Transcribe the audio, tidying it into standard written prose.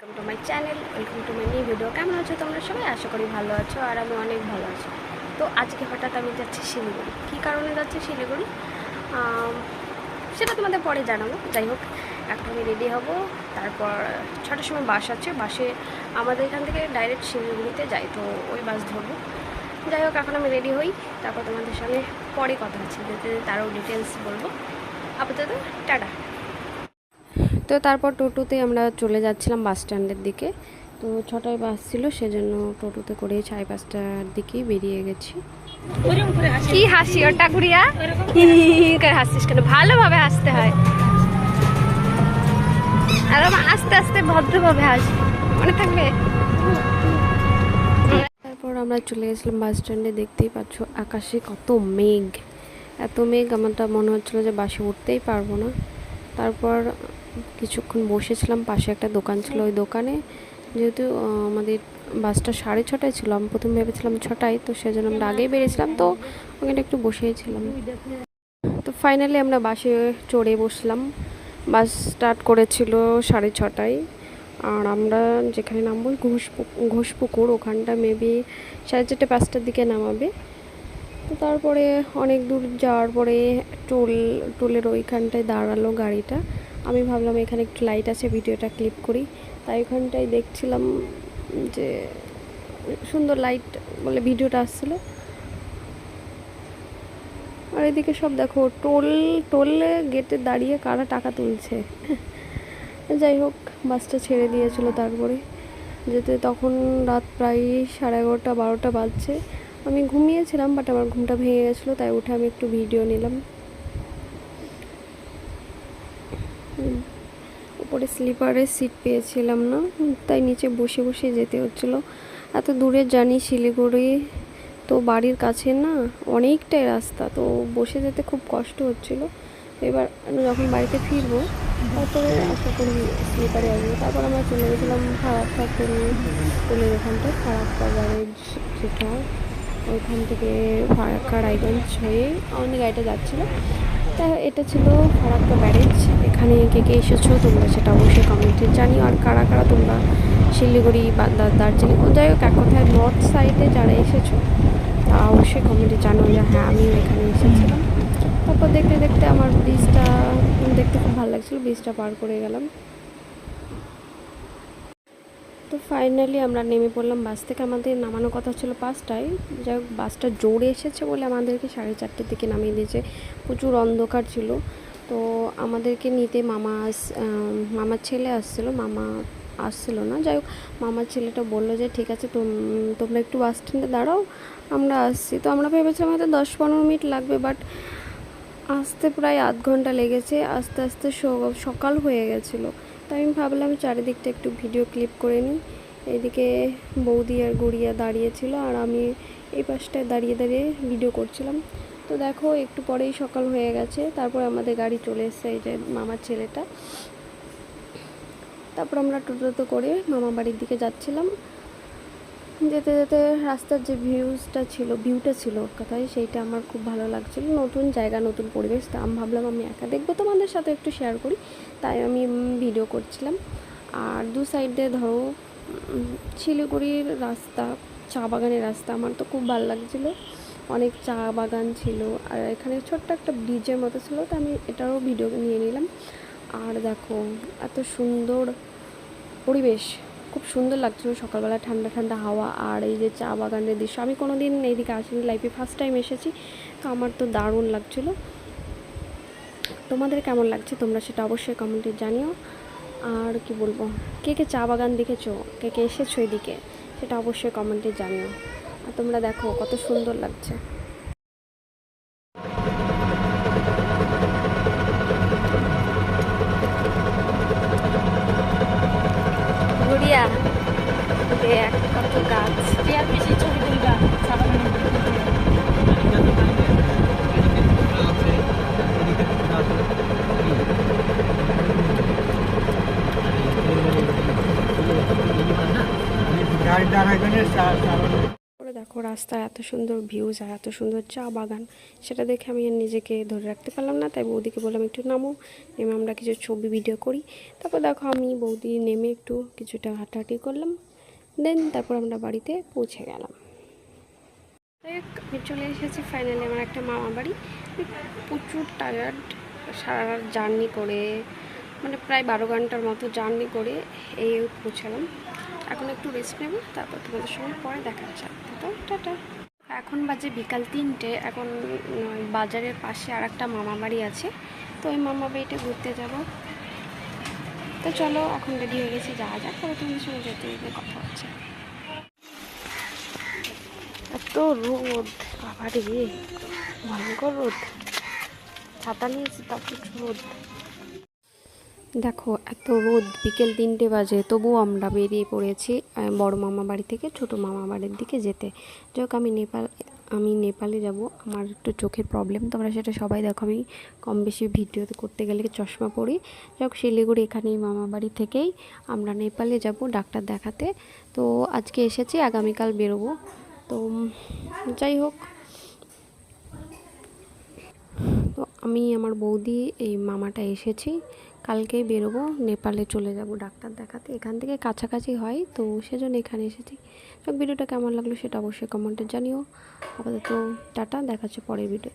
Welcome to my channel, welcome to my new video. কেমন আছো তোমরা সবাই? আশা করি ভালো আছো, আর আমি অনেক ভালো আছি। তো আজকে হঠাৎ আমি যাচ্ছি শিলিগুড়ি। কী কারণে যাচ্ছি শিলিগুড়ি সেটা তোমাদের পরে জানাবো। যাই হোক, এখন আমি রেডি হব, তারপর 6টার সময় বাস আছে। বাসে আমাদের এখান থেকে ডাইরেক্ট শিলিগুড়িতে যাই, তো ওই বাস ধরবো। যাই হোক, এখন আমি রেডি হই, তারপর তোমাদের সঙ্গে পরে কথা হচ্ছে, যেতে তারও ডিটেলস বলবো। আপাতত টাটা। তো তারপর টোটোতে আমরা চলে যাচ্ছিলাম বাস স্ট্যান্ডের দিকে। তো 6টায় বাস ছিল, সেজন্য টোটোতে করে 5:30টার দিকেই বেরিয়ে গেছি। কি হাসি ওটা গুড়িয়া, হাসছিস কেন? ভালোভাবে হাসতে হয়, আর আস্তে আস্তে ভদ্রভাবে হাসি, মনে থাকবে। তারপর আমরা চলে গেছিলাম বাস স্ট্যান্ডে। দেখতেই পাচ্ছ আকাশে কত মেঘ, এত মেঘ আমারটা মনে হচ্ছিলো যে বাসে উঠতেই পারবো না। তারপর কিছুক্ষণ বসেছিলাম, পাশে একটা দোকান ছিল, ওই দোকানে যেহেতু আমাদের বাসটা 6:30টায় ছিল, আমি প্রথম ভেবেছিলাম 6টায়, তো সেজন্য আমরা আগেই বেরিয়েছিলাম, তো ওখানে একটু বসেছিলাম। তো ফাইনালি আমরা বাসে চড়ে বসলাম। বাস স্টার্ট করেছিল 6:30টায়, আর আমরা যেখানে নামবো ঘোষপুকুর, ওখানটা মেবি 4:30-5টার দিকে নামাবে। তো তারপরে অনেক দূর যাওয়ার পরে টোলের ওইখানটায় দাঁড়ালো গাড়িটা। আমি ভাবলাম এখানে একটু লাইট আছে, ভিডিওটা ক্লিপ করি, তাই ওখানটায় দেখছিলাম যে সুন্দর লাইট বলে ভিডিওটা আসছিলো। আর এদিকে সব দেখো টোলে গেটে দাঁড়িয়ে কারা টাকা তুলছে। যাই হোক, বাসটা ছেড়ে দিয়েছিল তারপরে যেতে, তখন রাত প্রায় 11:30-12টা বাজছে। আমি ঘুমিয়েছিলাম, বাট আমার ঘুমটা ভেঙে গেছিলো, তাই উঠে আমি একটু ভিডিও নিলাম। উপরে স্লিপারে সিট পেয়েছিলাম না, তাই নিচে বসে বসে যেতে হচ্ছিলো। এত দূরের জার্নি শিলিগুড়ি, তো বাড়ির কাছে না, অনেকটাই রাস্তা, তো বসে যেতে খুব কষ্ট হচ্ছিলো। এবার যখন বাড়িতে ফিরবো তারপরে আশা করি স্লিপারে আসবো। তারপর আমরা চলে গেছিলাম ফারাক্কা করে, স্কুলের ওখানটায় ফারাক্কা ব্যারেজ, যেটা ওইখান থেকে ফারাক্কা রায়গঞ্জ হয়ে আমাদের গাড়িটা যাচ্ছিলো। তা এটা ছিল ফারাক্কা ব্যারেজ। এখানে কে কে এসেছো তোমরা সেটা অবশ্যই কমেন্টে জানিও, আর কারা কারা তোমরা শিলিগুড়ি বা দার্জিলিং, যাই হোক এক কথায় নর্থ সাইডে যারা এসেছো তা অবশ্যই কমেন্টে জানো যে হ্যাঁ আমিও এখানে এসেছিলাম। তারপর দেখতে দেখতে আমার ব্রিজটা দেখতে খুব ভালো লাগছিলো, ব্রিজটা পার করে গেলাম। তো ফাইনালি আমরা নেমে পড়লাম বাস থেকে। আমাদের নামানোর কথা ছিল 5টায়, যাই হোক বাসটা জোরে এসেছে বলে আমাদেরকে 4:30টার দিকে নামিয়ে দিয়েছে। প্রচুর অন্ধকার ছিল। তো আমাদেরকে নিতে মামার ছেলে আসছিলো, মামা আসছিলো না, যাই হোক মামার ছেলেটা বললো যে ঠিক আছে তোমরা একটু বাস স্ট্যান্ডে দাঁড়াও, আমরা আসছি। তো আমরা ভেবেছিলাম হয়তো 10-15 মিনিট লাগবে, বাট আসতে প্রায় আধ ঘন্টা লেগেছে। আস্তে আস্তে সকাল হয়ে গেছিলো। তাই আমি ভাবলাম চারিদিকটা একটু ভিডিও ক্লিপ করে নিই। এইদিকে বৌদি আর গুড়িয়া দাঁড়িয়েছিল, আর আমি এই পাশটায় দাঁড়িয়ে দাঁড়িয়ে ভিডিও করছিলাম। তো দেখো একটু পরেই সকাল হয়ে গেছে। তারপর আমাদের গাড়ি চলে এসেছে, এই যে মামার ছেলেটা। তারপর আমরা টোটোতে করে মামা বাড়ির দিকে যাচ্ছিলাম। যেতে যেতে রাস্তার যে ভিউটা ছিল কথায়, সেইটা আমার খুব ভালো লাগছিল। নতুন জায়গা, নতুন পরিবেশ, তা আমি ভাবলাম আমি একা দেখবো, তোমাদের সাথে একটু শেয়ার করি, তাই আমি ভিডিও করছিলাম। আর দু সাইডে ধরো শিলিগুড়ির রাস্তা, চা বাগানের রাস্তা, আমার তো খুব ভালো লাগছিলো। অনেক চা বাগান ছিল, আর এখানে ছোট্ট একটা ব্রিজের মতো ছিল, তো আমি এটারও ভিডিও নিয়ে নিলাম। আর দেখো এত সুন্দর পরিবেশ, খুব সুন্দর লাগছিলো সকালবেলা, ঠান্ডা ঠান্ডা হাওয়া, আর এই যে চা বাগানের দৃশ্য। আমি কোনো দিন এইদিকে আসিনি, লাইফে ফার্স্ট টাইম এসেছি, তো আমার তো দারুণ লাগছিলো। তোমাদের কেমন লাগছে তোমরা সেটা অবশ্যই কমেন্টে জানিও। আর কি বলবো, কে কে চা বাগান দেখেছো, কে কে এসেছো এদিকে, সেটা অবশ্যই কমেন্টে জানিও। আর তোমরা দেখো কত সুন্দর লাগছে। গুড়িয়া দেখ কত গাছ, দেখো রাস্তায় এত সুন্দর ভিউজ আর এত সুন্দর চা বাগান, সেটা দেখে আমি আর নিজেকে ধরে রাখতে পারলাম না। তাই বৌদিকে বললাম একটু নামো, নেমে আমরা কিছু ছবি ভিডিও করি। তারপর দেখো আমি বৌদি নেমে একটু কিছুটা হাঁটাহাঁটি করলাম, দেন তারপর আমরা বাড়িতে পৌঁছে গেলাম। আমি চলে এসেছি ফাইনালি আমার একটা মামা বাড়ি। প্রচুর টায়ার্ড, সারা রাত জার্নি করে, মানে প্রায় 12 ঘন্টার মতো জার্নি করে এই পৌঁছালাম। এখন একটু রেস্ট নেব, তারপর তোমাদের সঙ্গে পরে দেখা যাবে। তো টাটা। এখন বাজে বিকাল 3টে। এখন বাজারের পাশে আর একটা মামা বাড়ি আছে, তো ওই মামা বাড়িতে ঘুরতে যাব। তো চলো এখন রেডি হয়ে গেছি, যাওয়া যাক, পরে তোমাদের সঙ্গে যেতে যেতে কথা হচ্ছে। এত রোদ, বাবা রে, ভয়ঙ্কর রোদ। ছাতা নিয়েছি তা প্রচুর রোদ। দেখো এত রোদ, বিকেল 3টে বাজে, তবুও আমরা বেরিয়ে পড়েছি বড় মামা বাড়ি থেকে ছোটো মামা বাড়ির দিকে যেতে। যাক আমি নেপালে যাব, আমার একটু চোখের প্রবলেম, তোমরা সেটা সবাই দেখো। আমি কম বেশি ভিডিও করতে গেলে চশমা পরি। যাক শিলিগুড়ি এখানেই মামা বাড়ি থেকেই আমরা নেপালে যাব ডাক্তার দেখাতে। তো আজকে এসেছি, আগামীকাল বেরোবো। তো যাই হোক, তো আমি আমার বৌদি এই মামাটা এসেছি, কালকেই বেরোবো, নেপালে চলে যাব ডাক্তার দেখাতে। এখান থেকে কাছাকাছি হয়, তো সেজন্য এখানে এসেছি। তো ভিডিওটা কেমন লাগলো সেটা অবশ্যই কমেন্টে জানিও। আপাতত টাটা, দেখা হচ্ছে পরের ভিডিও।